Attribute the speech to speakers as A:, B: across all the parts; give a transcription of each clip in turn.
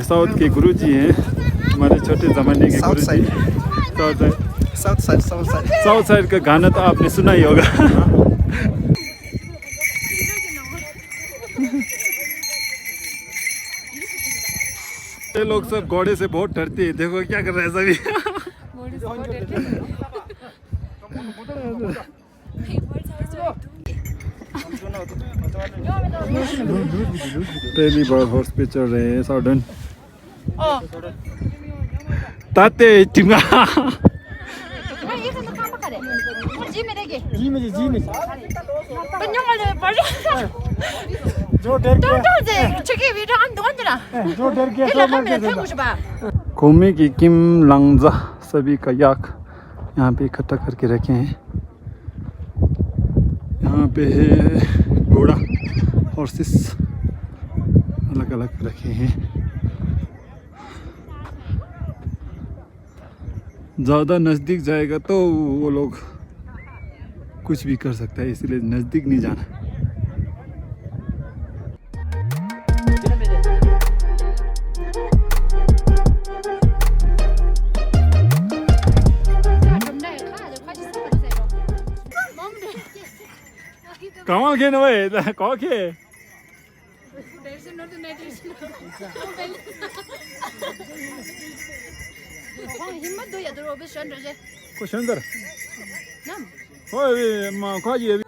A: South के गुरुजी हैं, हमारे छोटे ज़माने के गुरुजी। साउथ साइड का गाना तो आपने सुना ही होगा। ये लोग सब घोड़े से बहुत डरते हैं, देखो क्या कर रहे हैं सभी। पहली बार हॉर्स पे चढ़ रहे हैं साउडन। ताते चिंगा घूमे की किम लंगजा सभी का याक यहाँ पे इकट्ठा करके रखे हैं। यहाँ पे है घोड़ा, हॉर्सेस अलग अलग रखे हैं। ज़्यादा नज़दीक जाएगा तो वो लोग कुछ भी कर सकता है, इसलिए नज़दीक नहीं जाना। कहाँ के नवे कहाँ के को सुंदर ओए मां खाजी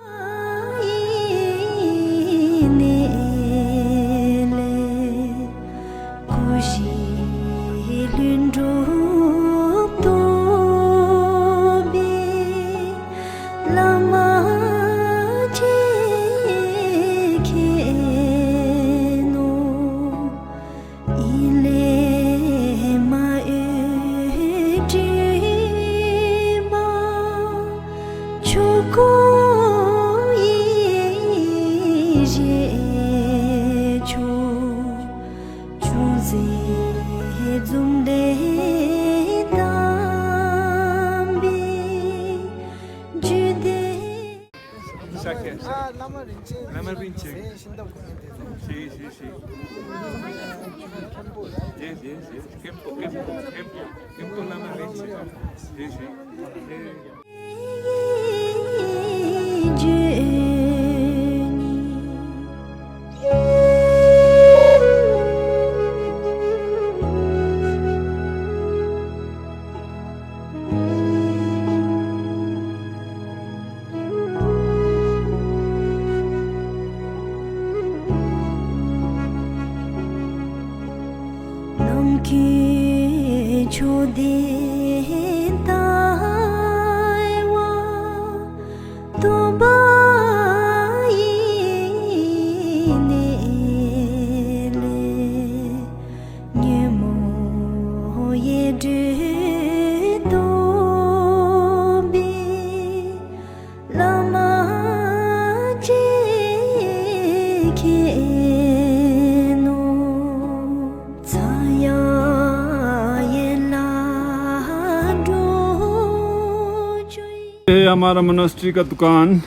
A: हमारा मोनास्ट्री का दुकान।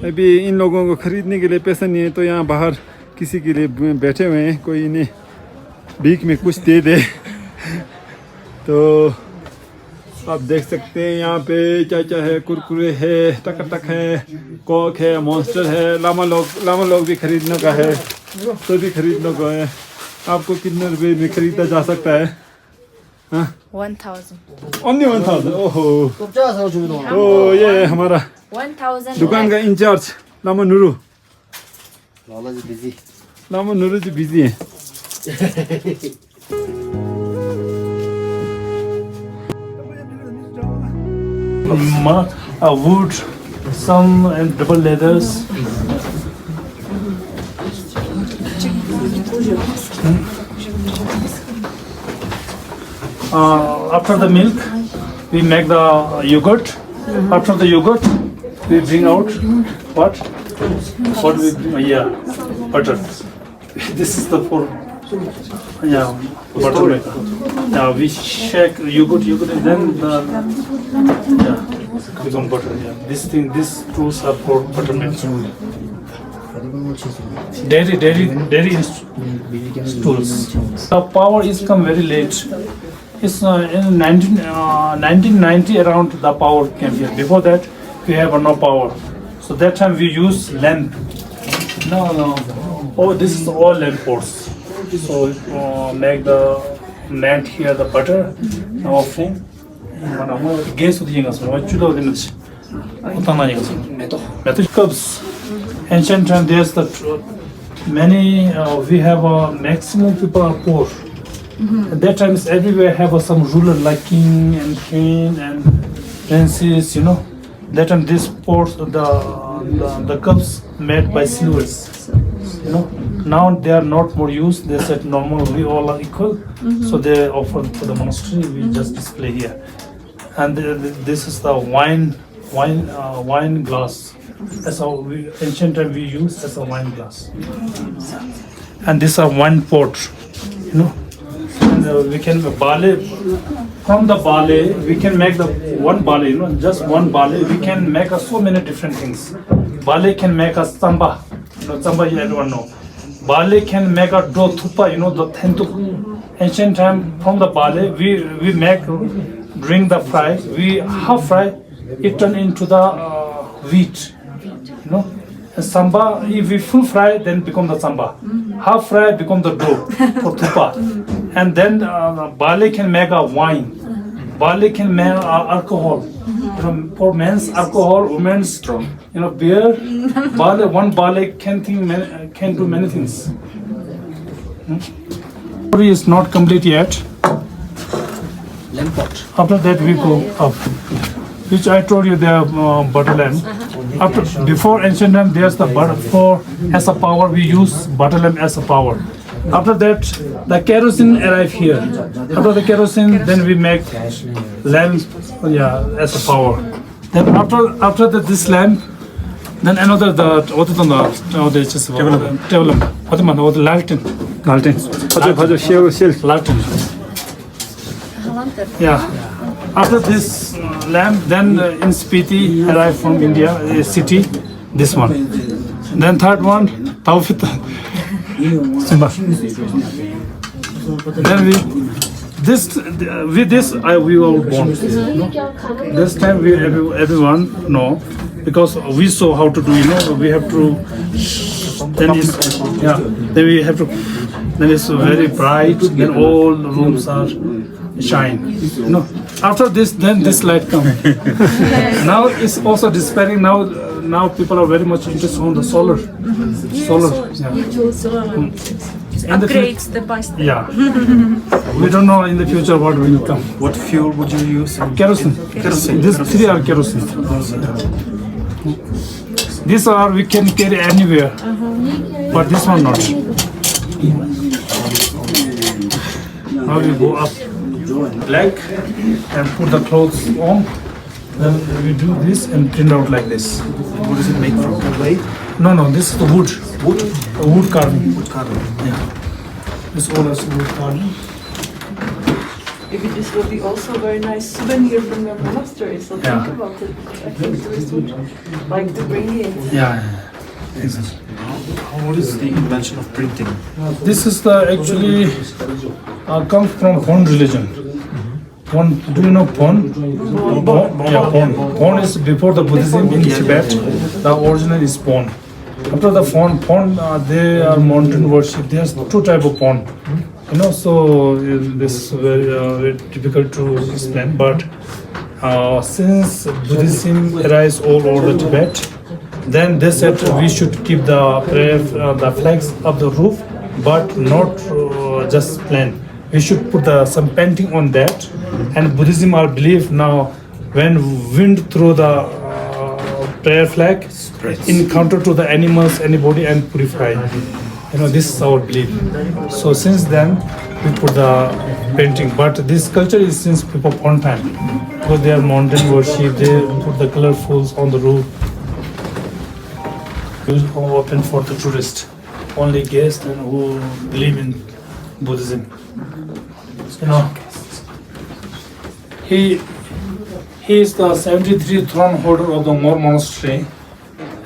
A: अभी इन लोगों को ख़रीदने के लिए पैसा नहीं है, तो यहाँ बाहर किसी के लिए बैठे हुए हैं, कोई इन्हें भीख में कुछ दे दे। तो आप देख सकते हैं यहाँ पे चाचा है, कुरकुरे है, टक है, कोक है, मॉन्स्टर है। लामा लोग भी खरीदने का है, तो भी खरीदने का है। आपको कितने रुपए में खरीदा जा सकता है?
B: 1000
A: ओनली 1000। ओहो, तो ये हमारा
B: 1000
A: दुकान का incharge Lama Nuru.
C: Busy
A: Lama Nuru ji busy है।
D: wood, some and double leathers. After the milk, we make the yogurt. After the yogurt, we bring out what? What we bring? Yeah, butter. This is the for butter maker. Yeah, we shake yogurt, and then become butter. Yeah, these tools are for butter making. Dairy tools. The power is come very late. It's in 1990 around the power came here. Before that, we have no power. So that time we use lamp. No. Oh, this is all lamp pots. So make the melt here the butter. Now flame. Gas with the Method cups. Ancient time there's the many we have a maximum people are poor. At that time everywhere have some ruler like king and queen and princes, you know. That time this pots the cups made by silvers, you know. Now they are not more used. They said normal we all are equal, so they offer for the monastery. We just display here, and this is the wine glass. That's how we ancient time we use as a wine glass, and these are wine pot, you know. And we can barley from the barley we can make the one barley, you know, just one barley we can make so many different things. Barley can make a samba, you know, samba you everyone know. Barley can make a dough thupa, you know, the thentuk. Ancient time from the barley we make during the fry we half fry it turn into the wheat. You know, and samba, if we full fry, then become the samba. Half fry become the dough for thupa. And then barley can make a wine. Barley can make alcohol. You know, for men's alcohol, women's beer. One barley can do many things. Story is not complete yet. After that we go up, which I told you they are butter lamp. Before ancient time, there's the butter for as a power. We use butter lamp as a power. After that, the kerosene arrive here. After the kerosene, then we make lamp, as a power. Then after this lamp, then another table lamp. Lantern. Yeah. After this lamp, then in Spiti arrived from India, a city, this one. Then third one, Taufit. Then we all born. This time everyone know, because we saw how to do, you know, we have to, then we have to, then it's very bright, then all the rooms are shine, you know. After this, then this light come. Now it's also despairing. Now people are very much interested on the solar. Solar. Yeah.
B: Upgrade step by step.
D: Yeah. We don't know in the future what will come.
A: What fuel would you use?
D: Kerosene. These three are kerosene. These are we can carry anywhere, but this one not. Now we go up black and put the clothes on. Then we do this and print out like this.
A: What does it make from? Clay?
D: No, this is the wood.
A: Wood?
D: Wood carving.
A: Wood carving.
D: Yeah. This all is wood carving.
B: Maybe this will be also a very nice souvenir from your monastery. So
D: Yeah.
B: think about it. I think tourists would like to bring it.
D: Yeah. Exactly.
A: How is the invention of printing?
D: This is the actually comes from Pon religion. Pon, do you know Pon? Yeah, Pon. Pon is before the Buddhism in Tibet. The original is Pon. After the Pon, they are mountain worship. There's two type of Pon. You know, so this is very difficult to explain. But since Buddhism arises all over the Tibet, then they said we should keep the flags of the roof, but not just plain. We should put some painting on that. And Buddhism are believe now when wind through the prayer flag, encounter to the animals, anybody, and purify. You know, this is our belief. So since then, we put the painting. But this culture is since people born time. Because they are mountain worship, they put the colorfuls on the roof. It's open for the tourist. Only guests and who believe in Buddhism. You know, he is the 73rd throne holder of the Ngor monastery,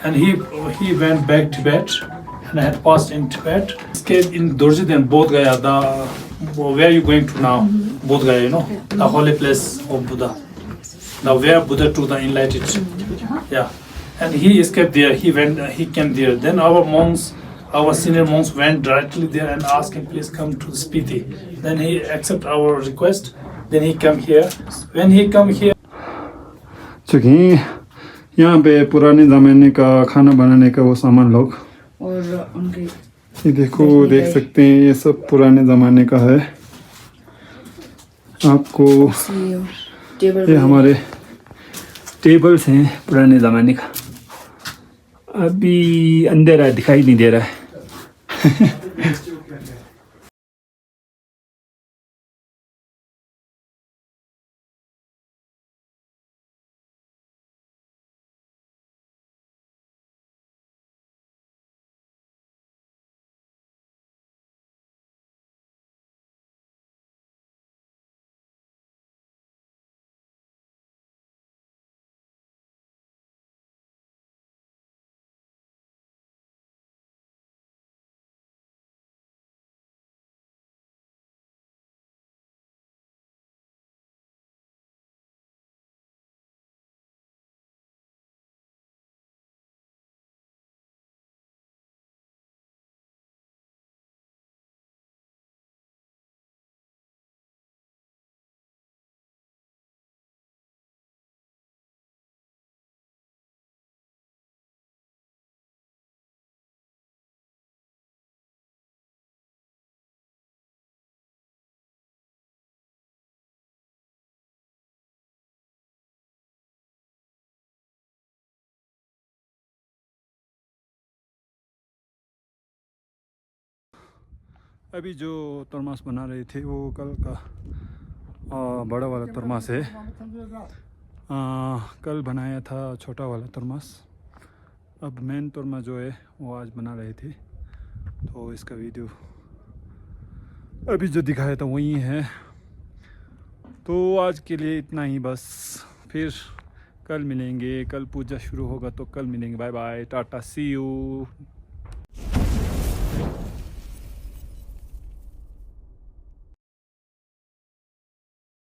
D: and he went back Tibet and had passed in Tibet. Escaped in Dorji, then Bodh Gaya. Where are you going to now? Bodh Gaya, you know, the holy place of Buddha. Now where Buddha took the enlightened. Yeah, and he escaped there. He came there. Then our senior monks went directly there and asked him, please come to Spiti. Then he accepted our request. Then he come here. When he come here,
A: चूँकि यहाँ पे पुराने ज़माने का खाना बनाने का वो सामान लोग
B: और उनके
A: ये देखो देख सकते हैं ये सब पुराने ज़माने का है आपको
B: टेबल
A: ये हमारे टेबल्स हैं पुराने ज़माने का अभी अंधेरा है, दिखाई नहीं दे रहा है अभी जो तरमास बना रहे थे वो कल का बड़ा वाला तरमास है कल बनाया था छोटा वाला तरमास अब मेन तरमास जो है वो आज बना रहे थे तो इसका वीडियो अभी जो दिखाया था वही है तो आज के लिए इतना ही बस फिर कल मिलेंगे कल पूजा शुरू होगा तो कल मिलेंगे bye bye tata see you